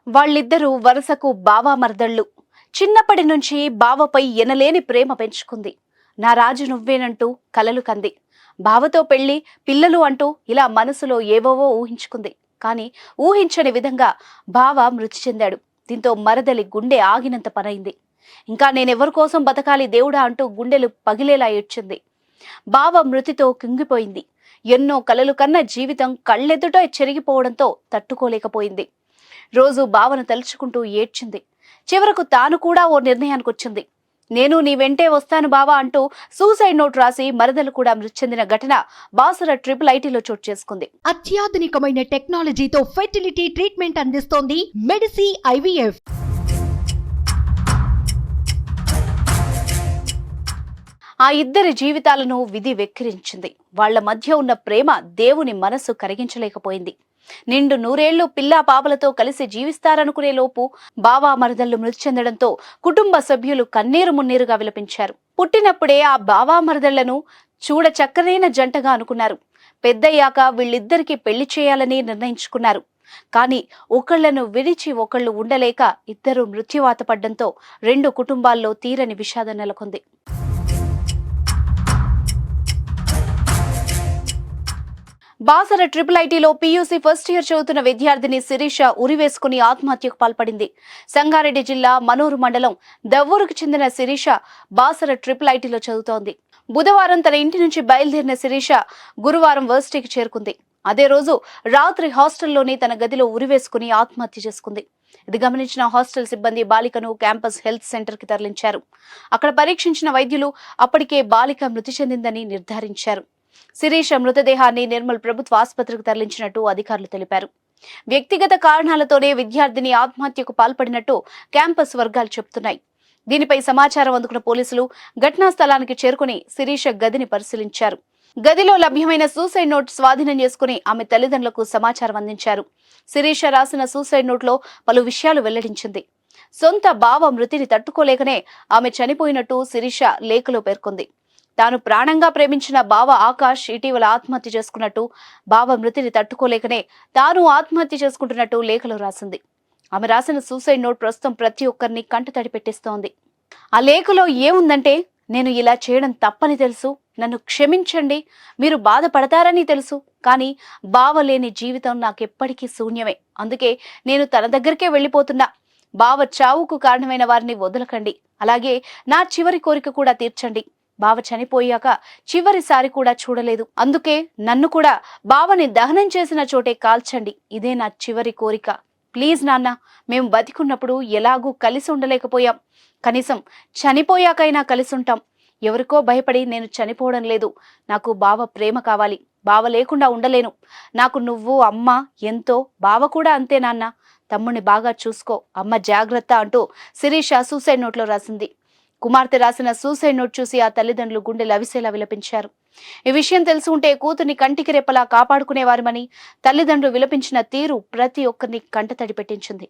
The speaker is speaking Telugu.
వాళ్ళిద్దరూ వరుసకు బావామర్దళ్ళు. చిన్నప్పటి నుంచి బావపై ఎనలేని ప్రేమ పెంచుకుంది. నా రాజు నువ్వేనంటూ కలలు కంది. బావతో పెళ్లి, పిల్లలు అంటూ ఇలా మనసులో ఏవేవో ఊహించుకుంది. కాని ఊహించని విధంగా బావ మృతి చెందాడు. దీంతో మరదలి గుండె ఆగినంత పనైంది. ఇంకా నేనెవరి కోసం బతకాలి దేవుడా అంటూ గుండెలు పగిలేలా ఏడ్చింది. బావ మృతితో కుంగిపోయింది. ఎన్నో కలలు కన్న జీవితం కళ్ళెదుట చెరిగిపోవడంతో తట్టుకోలేకపోయింది. రోజు బావను తలుచుకుంటూ ఏడ్చింది. చివరకు తాను కూడా ఓ నిర్ణయానికొచ్చింది. నేను నీ వెంటే వస్తాను బావా అంటూ సూసైడ్ నోట్ రాసి మరదలు కూడా మృతి చెందిన ఘటన బాసర IIITలో చోటు చేసుకుంది. అత్యాధునికమైన టెక్నాలజీతో ఫెర్టిలిటీ ట్రీట్మెంట్ అందిస్తోంది మెడిసి IVF. ఆ ఇద్దరి జీవితాలను విధి వెక్కిరించింది. వాళ్ల మధ్య ఉన్న ప్రేమ దేవుని మనసు కరిగించలేకపోయింది. నిండు నూరేళ్లు పిల్లా పాపలతో కలిసి జీవిస్తారనుకునే లోపు బావా మరదళ్లు మృతి చెందడంతో కుటుంబ సభ్యులు కన్నీరు మున్నీరుగా విలపించారు. పుట్టినప్పుడే ఆ బావా మరదళ్లను చూడ చక్కనైన జంటగా అనుకున్నారు. పెద్దయ్యాక వీళ్ళిద్దరికీ పెళ్లి చేయాలని నిర్ణయించుకున్నారు. కానీ ఒకళ్లను విడిచి ఒకళ్లు ఉండలేక ఇద్దరు మృత్యువాత పడ్డంతో రెండు కుటుంబాల్లో తీరని విషాదం నెలకొంది. బాసర IIITలో PUC ఫస్ట్ ఇయర్ చదువుతున్న విద్యార్థిని శిరీష ఉరివేసుకుని ఆత్మహత్యకు పాల్పడింది. సంగారెడ్డి జిల్లా మనూరు మండలం దవ్వూరుకు చెందిన శిరీష బాసర IIITలో చదువుతోంది. బుధవారం తన ఇంటి నుంచి బయలుదేరిన శిరీష గురువారం వర్సిటీకి చేరుకుంది. అదే రోజు రాత్రి హాస్టల్లోని తన గదిలో ఉరివేసుకుని ఆత్మహత్య చేసుకుంది. ఇది గమనించిన హాస్టల్ సిబ్బంది బాలికను క్యాంపస్ హెల్త్ సెంటర్ కి తరలించారు. అక్కడ పరీక్షించిన వైద్యులు అప్పటికే బాలిక మృతి చెందిందని నిర్ధారించారు. శిరీష మృతదేహాన్ని నిర్మల్ ప్రభుత్వ ఆసుపత్రికి తరలించినట్టు అధికారులు తెలిపారు. వ్యక్తిగత కారణాలతోనే విద్యార్థిని ఆత్మహత్యకు పాల్పడినట్టు క్యాంపస్ వర్గాలు చెబుతున్నాయి. దీనిపై సమాచారం అందుకున్న పోలీసులు ఘటనా స్థలానికి చేరుకుని శిరీష గదిని పరిశీలించారు. గదిలో లభ్యమైన సూసైడ్ నోట్ స్వాధీనం చేసుకుని ఆమె తల్లిదండ్రులకు సమాచారం అందించారు. శిరీష రాసిన సూసైడ్ నోట్లో పలు విషయాలు వెల్లడించింది. సొంత బావ మృతిని తట్టుకోలేకనే ఆమె చనిపోయినట్టు శిరీష లేఖలో పేర్కొంది. తాను ప్రాణంగా ప్రేమించిన బావ ఆకాష్ ఇటీవల ఆత్మహత్య చేసుకున్నట్టు, బావ మృతిని తట్టుకోలేకనే తాను ఆత్మహత్య చేసుకుంటున్నట్టు లేఖలో రాసింది. ఆమె రాసిన సూసైడ్ నోట్ ప్రస్తుతం ప్రతి ఒక్కరిని కంటతడి పెట్టిస్తోంది. ఆ లేఖలో ఏముందంటే, నేను ఇలా చేయడం తప్పని తెలుసు, నన్ను క్షమించండి, మీరు బాధపడతారని తెలుసు, కానీ బావ లేని జీవితం నాకెప్పటికీ శూన్యమే. అందుకే నేను తన దగ్గరికే వెళ్ళిపోతున్నా. బావ చావుకు కారణమైన వారిని వదలకండి, అలాగే నా చివరి కోరిక కూడా తీర్చండి. బావ చనిపోయాక చివరిసారి కూడా చూడలేదు, అందుకే నన్ను కూడా బావని దహనం చేసిన చోటే కాల్చండి. ఇదే నా చివరి కోరిక. ప్లీజ్ నాన్న, మేము బతికున్నప్పుడు ఎలాగూ కలిసి ఉండలేకపోయాం, కనీసం చనిపోయాకైనా కలిసి ఉంటాం. ఎవరికో భయపడి నేను చనిపోవడం లేదు. నాకు బావ ప్రేమ కావాలి. బావ లేకుండా ఉండలేను. నాకు నువ్వు, అమ్మ ఎంతో, బావ కూడా అంతే నాన్న. తమ్ముడిని బాగా చూసుకో, అమ్మ జాగ్రత్త అంటూ శిరీష సూసైడ్ నోట్లో రాసింది. కుమార్తె రాసిన సూసైడ్ నోట్ చూసి ఆ తల్లిదండ్రులు గుండె లవిసేలా విలపించారు. ఈ విషయం తెలుసుంటే కూతుర్ని కంటికి రెప్పలా కాపాడుకునేవారమని తల్లిదండ్రులు విలపించిన తీరు ప్రతి ఒక్కరిని కంటతడి పెట్టించింది.